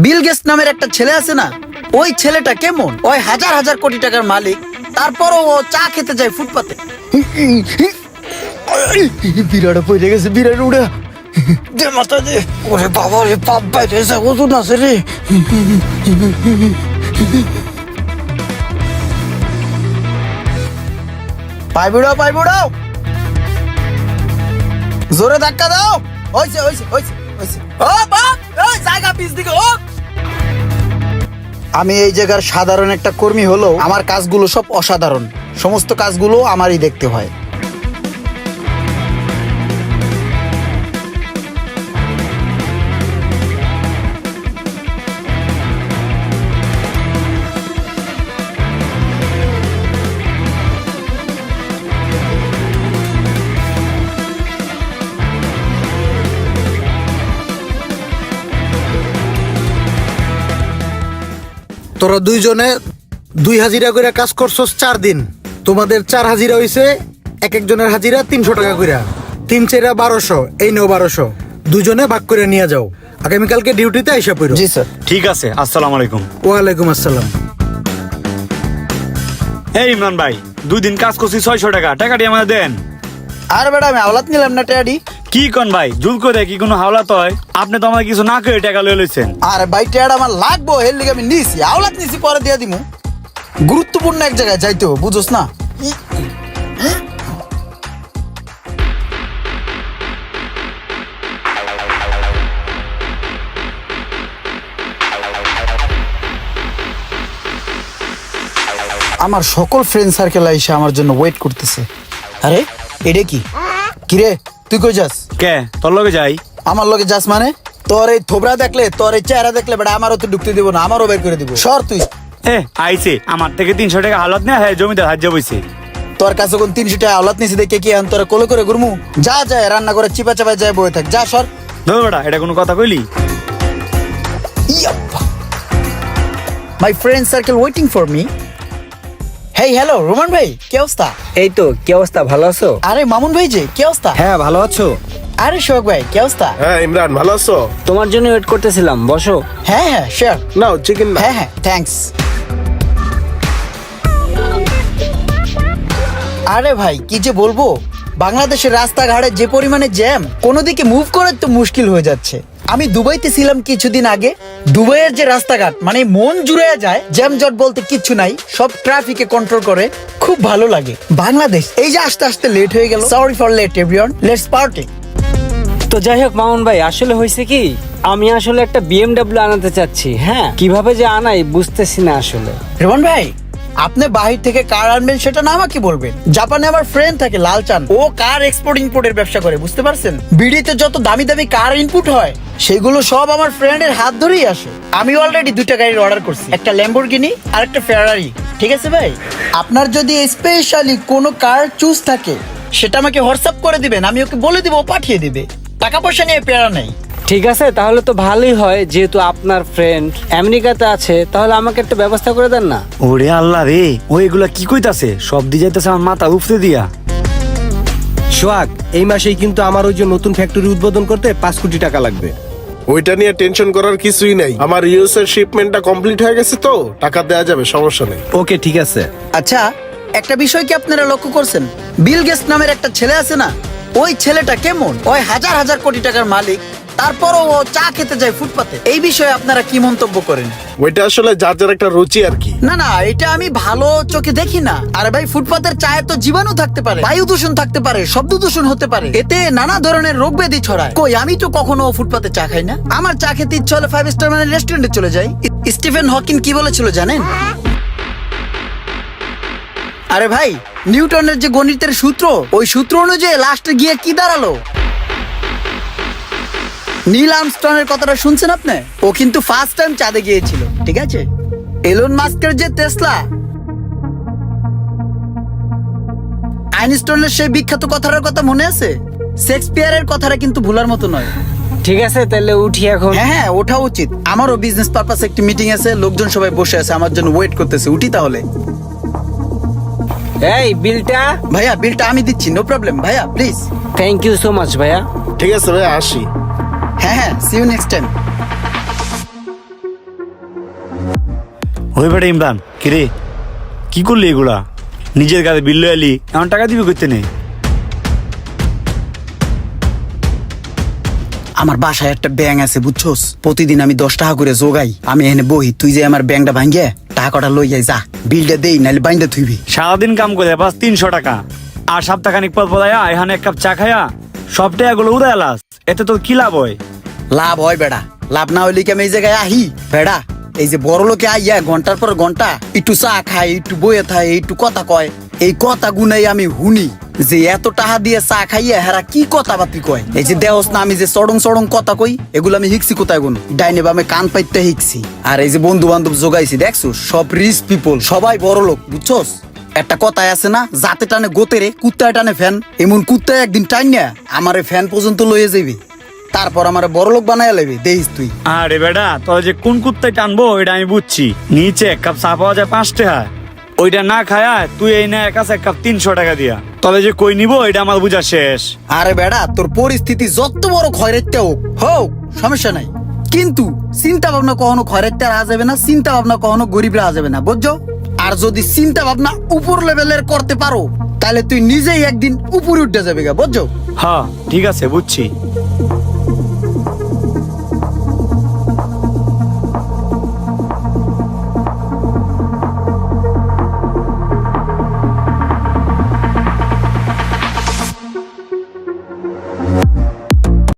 Bill Gates নামের একটা ছেলে আছে না, ওই ছেলেটা কেমন? ওই হাজার হাজার কোটি টাকার মালিক, তারপরও ও চা খেতে যায় ফুটপাতে। বিরাট পড়ে গেছে, বিরাট উড়া দে মাথা দে। ওরে বাবা রে, পাপ বাইরে ওজন আছে রে। পাই বুড়াও জোরে ধাক্কা দাও। হইছে ও বাপ, এই জায়গা পিছ দিকে ও। আমি এই জায়গার সাধারণ একটা কর্মী হলেও আমার কাজগুলো সব অসাধারণ। সমস্ত কাজগুলো আমারই দেখতে হয়। তোরা দুইজনে 2 হাজিরা করে কাজ করছস 4 দিন। তোমাদের 4 হাজিরা হইছে, এক একজনের হাজিরা 300 টাকা করে। 3 4 1200, এই নাও 1200। দুজনে ভাগ করে নিয়ে যাও। আগামীকালকে ডিউটিতে আইসা পড়ো। জি স্যার। ঠিক আছে, আসসালামু আলাইকুম। ওয়ালাইকুম আসসালাম। এই ইমরান ভাই, 2 দিন কাজ করছি 600 টাকা, টাকাটি আমাদের দেন। আর বেটা আমি আওলাদ নিলাম না টেডি। কি কোন ভাই, জুল করে কি কোনো হাওলাত হয়? আপনি তো আমাকে কিছু না করে টাকা লয়ে লইছেন। আর ভাই টেড আমার লাগবো, এর লিগে আমি নিছি, আওলাদ নিছি, পরে দিয়ে দিমু। গুরুত্বপূর্ণ এক জায়গায় যাইতে হবে, বুঝোস না? আমার সকল ফ্রেন্ড সার্কেল আইসা আমার জন্য ওয়েট করতেছে। আরে এটা কি? কিরে তুই কই যাস? কে তোর লগে যাই? আমার লগে যাস মানে? তোর এই থোবরা দেখলে, তোর এই চেহারা দেখলে বেটা আমারও তো ঢুকতে দিব না, আমারও বের করে দিব। সর তুই। আইছে আমার থেকে 300 টাকা হাওলাত নেই, হ্যাঁ জমিতে হাজ্য বইছে। তোর কাছে কোন 300 টাকা আওলাদ নিছি দেখে কি তোরা কোলে করে ঘুরমু? যা যায় রান্না করে চিপা চাপায় যায় বয়ে থাক, যা সর। ধর বেটা, এটা কোনো কথা কইলি? My friend circle waiting for me. Hey hello Roman ভাই, কি অবস্থা? এই তো, কি অবস্থা? ভালো আছো? আরে মামুন ভাই যে, কি অবস্থা? হ্যাঁ, ভালো আছো? আরে শোক ভাই, কি অবস্থা? হ্যাঁ ইমরান, ভালো আছো? তোমার জন্য ওয়েট করতেছিলাম, বসো। হ্যাঁ শিওর। নাও চিকেন না। হ্যাঁ থ্যাঙ্কস। আরে ভাই কি যে বলবো, বাংলাদেশের রাস্তাঘাটে যে পরিমাণে জ্যাম, কোনো দিকে মুভ করা তো মুশকিল হয়ে যাচ্ছে। আমি দুবাইতে ছিলাম কিছুদিন আগে। দুবাইয়ের যে রাস্তাঘাট মানে মন জুড়ে যায়, জ্যাম জট বলতে কিচ্ছু নাই, সব ট্রাফিকে কন্ট্রোল করে, খুব ভালো লাগে। বাংলাদেশ এই যে আস্তে আস্তে লেট হয়ে গেল। Sorry for late everyone, let's party. তো যাই হোক মামুন ভাই, আসলে হয়েছে কি, আমি আসলে একটা BMW আনাতে চাচ্ছি। হ্যাঁ, কিভাবে যে আনাই বুঝতেছি না আসলে। রোমান ভাই, আপনি বাহির থেকে কার আনবেন সেটা না আমাকে বলবেন। জাপানে আমার ফ্রেন্ড থাকে লালচান, ও কার এক্সপোর্ট ইম্পোর্টের ব্যবসা করে, বুঝতে পারছেন? বিডিতে যত দামি দামি কার ইনপুট হয় সেগুলো সব আমার ফ্রেন্ডের হাত ধরেই আসে। আমি অলরেডি 2টা গাড়ির অর্ডার করছি, একটা ল্যাম্বরগিনি আর একটা ফেরারি। ঠিক আছে ভাই, আপনার যদি স্পেশালি কোনো কার চুজ থাকে সেটা আমাকে হোয়াটসঅ্যাপ করে দিবেন, আমি ওকে বলে দিব, ও পাঠিয়ে দিবে। টাকা পয়সা নিয়ে পেরা নেই। ঠিক আছে, তাহলে তো ভালোই হয়, যেহেতু আপনার ফ্রেন্ড আমেরিকাতে আছে, তাহলে আমাকে একটা ব্যবস্থা করে দেন না? ওরে আল্লাহ রে, ও এগুলা কি কইতাছে? সব দিয়ে যাইতেছে আমার মাথা উপরে দিয়া। সোহাগ, এই মাসেই কিন্তু আমার ওই যে নতুন ফ্যাক্টরি উদ্বোধন করতে 5 কোটি টাকা লাগবে। ওইটা নিয়ে টেনশন করার কিছুই নাই। আমার ইউএস এর শিপমেন্টটা কমপ্লিট হয়ে গেছে, তো টাকা দেয়া যাবে, সমস্যা নেই। ওকে ঠিক আছে। আচ্ছা, একটা বিষয় কি আপনারা লক্ষ্য করছেন? বিল গেটস নামের একটা ছেলে আছে না, ওই ছেলেটা কেমন? ওই হাজার হাজার কোটি টাকার মালিক, তারপরও ও চা খেতে যায় ফুটপাতে। এই বিষয়ে আপনারা কি মন্তব্য করেন? ওইটা আসলে যার যার একটা রুচি আর কি। না না, এটা আমি ভালো চোখে দেখি না। আরে ভাই, ফুটপাতের চায়ে তো জীবাণু থাকতে পারে, বায়ু দূষণ থাকতে পারে, শব্দ দূষণ হতে পারে, এতে নানা ধরনের রোগ ব্যাধি ছড়ায়। কই, আমি তো কখনো ফুটপাতে চা খাই না। আমার চা খেতে ইচ্ছা হলে 5 স্টার মানে রেস্টুরেন্টে চলে যাই। স্টিফেন হকিং কি বলেছিল জানেন? আরে ভাই, নিউটনের যে গণিতের সূত্র, ওই সূত্র অনুযায়ী লাস্টে গিয়ে কি দাঁড়ালো? নীল আর্মস্ট্রংয়ের কথাটা শুনছেন আপনি? ও কিন্তু ফার্স্ট টাইম চাঁদে গিয়েছিল, ঠিক আছে? এলন মাস্কের যে টেসলা, আইনস্টাইনের সেই বিখ্যাত কথাটার কথা মনে আছে? শেক্সপিয়ারের কথাটা কিন্তু ভুলার মতো নয়। ঠিক আছে, তাহলে উঠি এখন। হ্যাঁ ওঠা উচিত। আমারও বিজনেস পারপাসে একটি মিটিং আছে, লোকজন সবাই বসে আছে, আমার জন্য ওয়েট করতেছে। উঠি তাহলে। এই বিলটা? ভাইয়া বিলটা আমি দিচ্ছি, নো প্রবলেম ভাইয়া, please. Thank you so much ভাইয়া। ঠিক আছে ভাই, আসি। হ্যাঁ সি ইউ নেক্সট টাইম। ওই বেটা ইমরান কিরে কি করলি এগুলা নিজের কাছে বিল এলি এমন টাকা দিবি করতে নেই। আমার বাসায় একটা ব্যাংক আছে বুঝছোস, প্রতিদিন আমি 10 টাকা করে জোগাই। আমি এনে বহি, তুই যে আমার ব্যাংকটা ভাঙ্গে টাকাটা লই যাই, যা বিলটা দেই নাহলে বাইন্দা থুইবি। সারাদিন কাম করে বাস 300 টাকা, আর সপ্তাহখানিক পর পড়াইয়া এখানে এক কাপ চা খাইয়া সব টাকাগুলো উড়ে এলাস, এতে তোর কি লাভ হয়? লাভ হয় বেড়া, লাভ না হইলে কি আমি এই জায়গায় আহি বেড়া? এই যে বড় লোকে আইয়া ঘন্টার পর ঘন্টা একটু চা খায়, একটু বইয়ে থাকে, একটু কথা কয়, এই কথা গুনাই আমি হুনি যে এত টাকা দিয়ে চা খাইয়া হেরা কি কথা বাতি কয়। এই যে দেহস না আমি যে সড়ং সড়ং কথা কই, এগুলো আমি হিকছি কোথায় গুন ডাইনে বামে কান পাইতে হিকছি। আর এই যে বন্ধু বান্ধব জোগাইছি দেখছো, সব রিচ পিপল, সবাই বড় লোক বুঝছোস। একটা কথাই আছে না, জাতে টানে গোতেরে কুত্তায় টানে ফ্যান, এমন কুত্তায় একদিন টাইন না আমারে ফ্যান পর্যন্ত লইয়ে যাবি, তারপর আমার বড় লোক বানায় লেবি দেখিস তুই। আরে বেটা তোর যে কোন কুত্তায় টানবো এটা আমি বুঝছি। নিচে এক কাপ চা পাওয়া যায় 5 টাকা, ওইটা না খায়া তুই এই না কাছে এক কাপ 300 টাকা দিয়া, তবে যে কই নিবো এটা আমার বুঝা শেষ। আরে বেড়া তোর পরিস্থিতি যত বড় খয়রাইতে হোক সমস্যা নাই, কিন্তু চিন্তা ভাবনা কখনো খয়রাইতে রাহা যাবে না, চিন্তা ভাবনা কখনো গরিব রাহা যাবে না বুঝছো। আর যদি চিন্তা ভাবনা উপর লেভেলের করতে পারো তাহলে তুই নিজেই একদিন উপরে উঠে যাবে গা বুঝছো। হ্যাঁ ঠিক আছে বুঝছি।